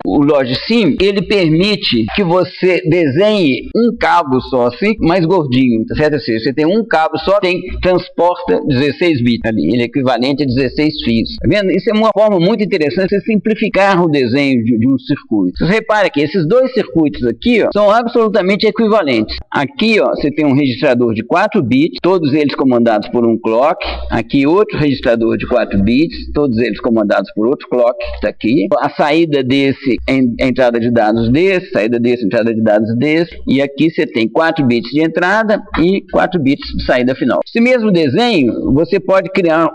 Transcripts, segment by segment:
O LogSim, ele permite que você desenhe um cabo só, assim, mais gordinho, tá certo? Assim, você tem um cabo só, transporta 16 bits ali, ele é equivalente a 16 fios, tá vendo? Isso é uma forma muito interessante de simplificar o desenho de um circuito. Você repara que esses dois circuitos aqui, ó, são absolutamente equivalentes. Aqui, ó, você tem um registrador de 4 bits, todos eles comandados por um clock. Aqui outro registrador de 4 bits, todos eles comandados por outro clock, que está aqui. A saída desse é entrada de dados desse, saída desse, entrada de dados desse. E aqui você tem 4 bits de entrada e 4 bits de saída final. Esse mesmo desenho, você pode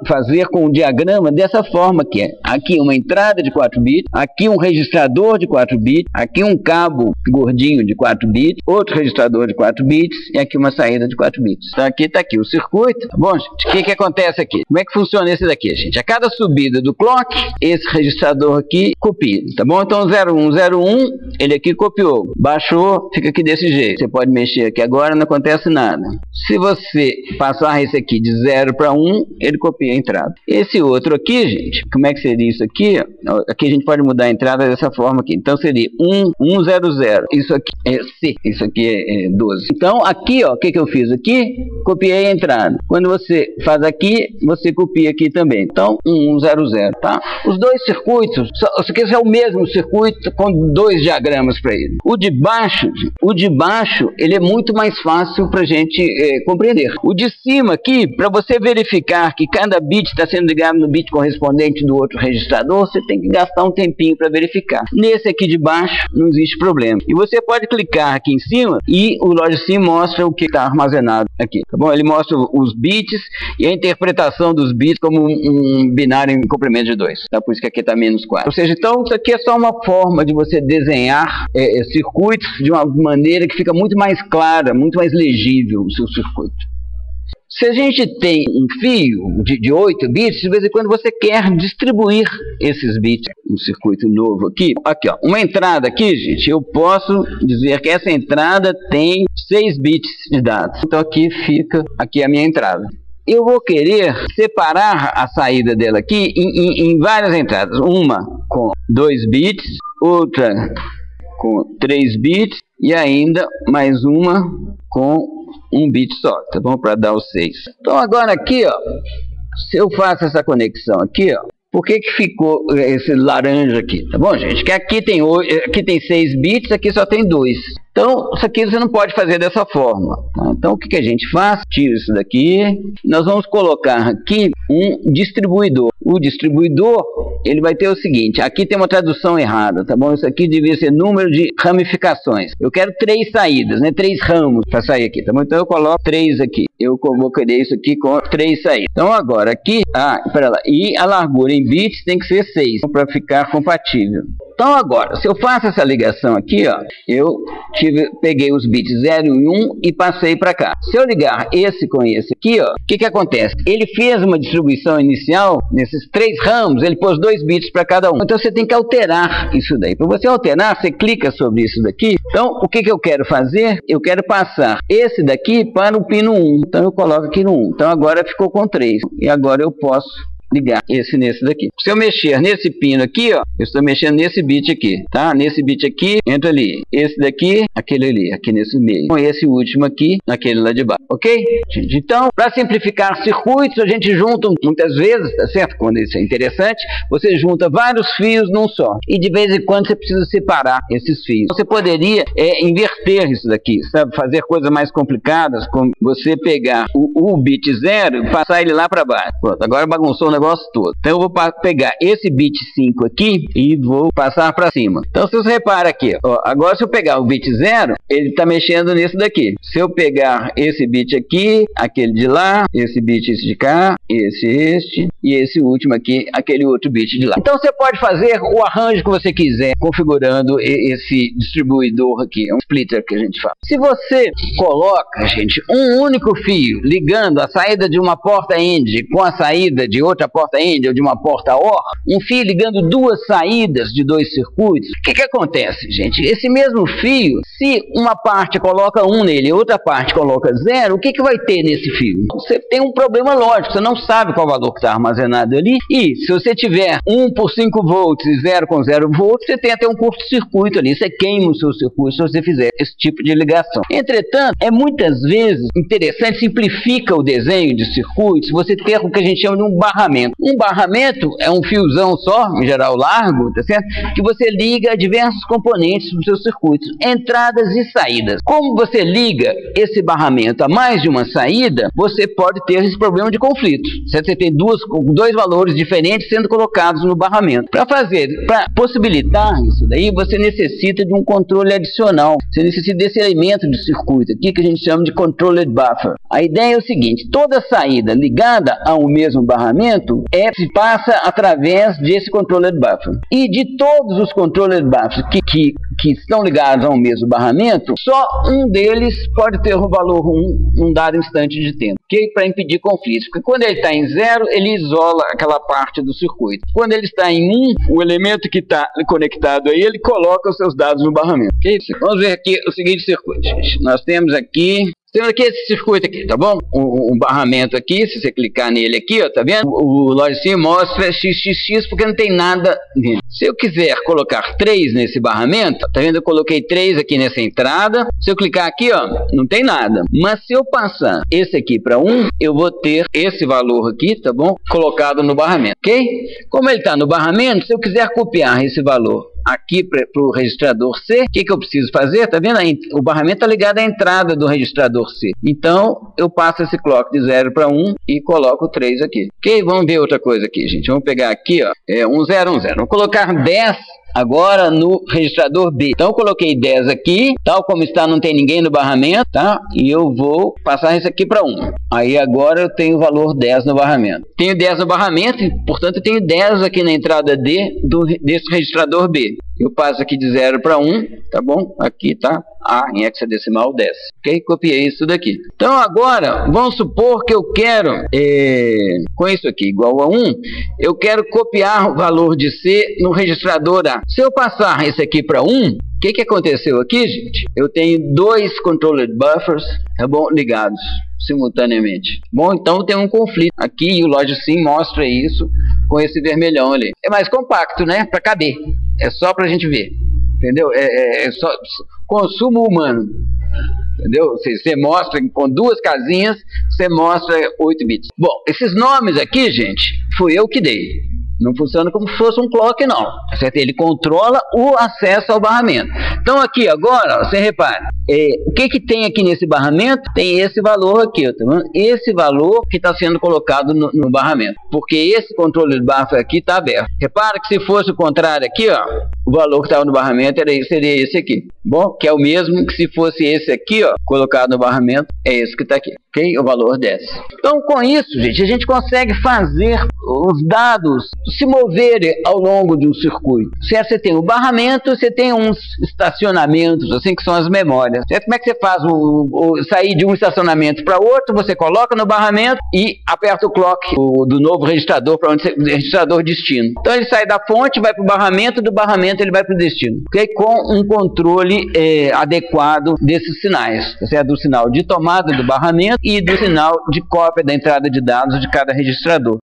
fazer com o diagrama dessa forma que é. Aqui uma entrada de 4 bits, aqui um registrador de 4 bits, aqui um cabo gordinho de 4 bits, outro registrador de 4 bits e aqui uma saída de 4 bits. Então aqui está aqui o circuito. Tá bom, gente? O que acontece aqui? Como é que funciona esse daqui, gente? A cada subida do clock, esse registrador aqui copia, tá bom? Então 0101, ele aqui copiou, baixou, fica aqui desse jeito. Você pode mexer aqui agora, não acontece nada. Se você passar esse aqui de 0 para 1, ele copia a entrada. Esse outro aqui, gente, como é que seria isso aqui? Aqui a gente pode mudar a entrada dessa forma aqui. Então seria 1100. Isso aqui é C, isso aqui é 12. Então aqui, ó, o que eu fiz aqui? Copiei a entrada. Quando você faz aqui, você copia aqui também. Então 1100, tá? Os dois circuitos, isso aqui é o mesmo circuito com dois diagramas para ele. O de baixo, ele é muito mais fácil para a gente compreender. O de cima aqui, para você verificar que cada bit está sendo ligado no bit correspondente do outro registrador, você tem que gastar um tempinho para verificar. Nesse aqui de baixo, não existe problema. E você pode clicar aqui em cima e o LogSim mostra o que está armazenado aqui, tá bom? Ele mostra os bits e a interpretação dos bits como um binário em comprimento de 2, tá? Por isso que aqui está menos 4. Ou seja, então isso aqui é só uma forma de você desenhar circuitos de uma maneira que fica muito mais clara, muito mais legível o seu circuito. Se a gente tem um fio de 8 bits, de vez em quando você quer distribuir esses bits. Um circuito novo aqui. Aqui, ó, uma entrada aqui, gente, eu posso dizer que essa entrada tem 6 bits de dados. Então aqui fica a minha entrada. Eu vou querer separar a saída dela aqui em várias entradas. Uma com 2 bits, outra com 3 bits e ainda mais uma com 1 bit só, tá bom? Para dar os 6. Então agora aqui, ó, se eu faço essa conexão aqui, ó, por que ficou esse laranja aqui? Tá bom, gente? Que aqui tem 6 bits, aqui só tem 2. Então, isso aqui você não pode fazer dessa forma, tá? Então, o que a gente faz? Tira isso daqui. Nós vamos colocar aqui um distribuidor. O distribuidor, ele vai ter o seguinte. Aqui tem uma tradução errada, tá bom? Isso aqui devia ser número de ramificações. Eu quero 3 saídas, né? 3 ramos para sair aqui, tá bom? Então, eu coloco 3 aqui. Eu vou querer isso aqui com 3 saídas. Então, agora aqui... pera lá. E a largura em bits tem que ser 6, para ficar compatível. Então agora, se eu faço essa ligação aqui, ó, eu peguei os bits 0 e 1 e passei para cá. Se eu ligar esse com esse aqui, ó, o que acontece? Ele fez uma distribuição inicial, nesses 3 ramos, ele pôs 2 bits para cada um. Então você tem que alterar isso daí. Para você alterar, você clica sobre isso daqui. Então, o que eu quero fazer? Eu quero passar esse daqui para o pino 1. Então eu coloco aqui no 1. Então agora ficou com 3. E agora eu posso ligar esse nesse daqui. Se eu mexer nesse pino aqui, ó, eu estou mexendo nesse bit aqui, tá? Nesse bit aqui, entra ali. Esse daqui, aquele ali, aqui nesse meio. Com esse último aqui, naquele lá de baixo, ok? Então, para simplificar circuitos, a gente junta muitas vezes, tá certo? Quando isso é interessante, você junta vários fios num só. E de vez em quando você precisa separar esses fios. Você poderia inverter isso daqui, sabe? Fazer coisas mais complicadas, como você pegar o bit 0 e passar ele lá para baixo. Pronto, agora bagunçou o negócio todo. Então eu vou pegar esse bit 5 aqui e vou passar para cima. Então se você repara aqui, ó, agora se eu pegar o bit 0, ele está mexendo nisso daqui. Se eu pegar esse bit aqui, aquele de lá, esse bit esse de cá, este e esse último aqui, aquele outro bit de lá. Então você pode fazer o arranjo que você quiser configurando esse distribuidor aqui, é um splitter que a gente fala. Se você coloca, gente, um único fio ligando a saída de uma porta END com a saída de outra da porta END ou de uma porta OR, um fio ligando duas saídas de dois circuitos, o que acontece, gente? Esse mesmo fio, se uma parte coloca 1 nele e outra parte coloca 0, o que vai ter nesse fio? Você tem um problema lógico, você não sabe qual valor que está armazenado ali, e se você tiver 1 por 5 volts e 0 com 0 volts, você tem até um curto-circuito ali, você queima o seu circuito se você fizer esse tipo de ligação. Entretanto, é muitas vezes interessante, simplifica o desenho de circuitos, você ter o que a gente chama de um barramento. Um barramento é um fiozão só, em geral largo, tá certo? Que você liga a diversos componentes dos seus circuitos, entradas e saídas. Como você liga esse barramento a mais de uma saída, você pode ter esse problema de conflito. Você tem dois valores diferentes sendo colocados no barramento. Para possibilitar isso daí, você necessita de um controle adicional. Você necessita desse elemento de circuito aqui que a gente chama de controlled buffer. A ideia é o seguinte: toda saída ligada ao mesmo barramento se passa através desse controlled buffer. E de todos os controlled buffers que estão ligados ao mesmo barramento, só um deles pode ter o valor 1 num dado instante de tempo, ok? Para impedir conflitos. Porque quando ele está em 0, ele isola aquela parte do circuito. Quando ele está em 1, o elemento que está conectado aí, ele coloca os seus dados no barramento, ok? Vamos ver aqui o seguinte circuito, gente. Nós temos aqui esse circuito aqui, tá bom? Um barramento aqui, se você clicar nele aqui, ó, tá vendo? O Logicsim mostra XXX porque não tem nada dentro. Se eu quiser colocar 3 nesse barramento, tá vendo? Eu coloquei 3 aqui nessa entrada. Se eu clicar aqui, ó, não tem nada. Mas se eu passar esse aqui para 1, eu vou ter esse valor aqui, tá bom? Colocado no barramento, ok? Como ele tá no barramento, se eu quiser copiar esse valor aqui para o registrador C, o que eu preciso fazer? Tá vendo? O barramento está ligado à entrada do registrador C. Então, eu passo esse clock de 0 para 1 e coloco 3 aqui. Ok? Vamos ver outra coisa aqui, gente. Vamos pegar aqui, ó, 1, 0, 1, 0. Vou colocar 10 agora no registrador B. Então eu coloquei 10 aqui, tal como está, não tem ninguém no barramento, tá? E eu vou passar isso aqui para 1. Aí agora eu tenho o valor 10 no barramento. Tenho 10 no barramento, e, portanto eu tenho 10 aqui na entrada D desse registrador B. Eu passo aqui de 0 para 1, tá bom? Aqui tá A em hexadecimal 10. Ok? Copiei isso daqui. Então agora, vamos supor que eu quero, com isso aqui igual a 1, eu quero copiar o valor de C no registrador A. Se eu passar esse aqui para 1, o que aconteceu aqui, gente? Eu tenho 2 controlled buffers, tá bom, ligados simultaneamente. Bom, então tem um conflito aqui e o Logicsim mostra isso com esse vermelhão ali. É mais compacto, né? Para caber. É só para a gente ver. Entendeu? É só consumo humano. Entendeu? Você mostra com 2 casinhas, você mostra 8 bits. Bom, esses nomes aqui, gente, fui eu que dei. Não funciona como se fosse um clock, não. Certo? Ele controla o acesso ao barramento. Então aqui agora, você repara, o que tem aqui nesse barramento? Tem esse valor aqui, tá vendo? Esse valor que está sendo colocado no barramento. Porque esse controle de buffer aqui está aberto. Repara que se fosse o contrário aqui, ó, o valor que estava no barramento seria esse aqui. Bom, que é o mesmo que se fosse esse aqui, ó, colocado no barramento, é esse que está aqui. Ok? O valor 10. Então com isso, gente, a gente consegue fazer os dados se moverem ao longo de um circuito. Certo? Você tem o barramento, você tem uns estacionamentos, assim, que são as memórias. Certo? Como é que você faz sair de um estacionamento para outro? Você coloca no barramento e aperta o clock do novo registrador para onde registrador destino. Então ele sai da fonte, vai para o barramento, do barramento ele vai para o destino. Okay? Com um controle adequado desses sinais. Certo? Do sinal de tomada do barramento e do sinal de cópia da entrada de dados de cada registrador.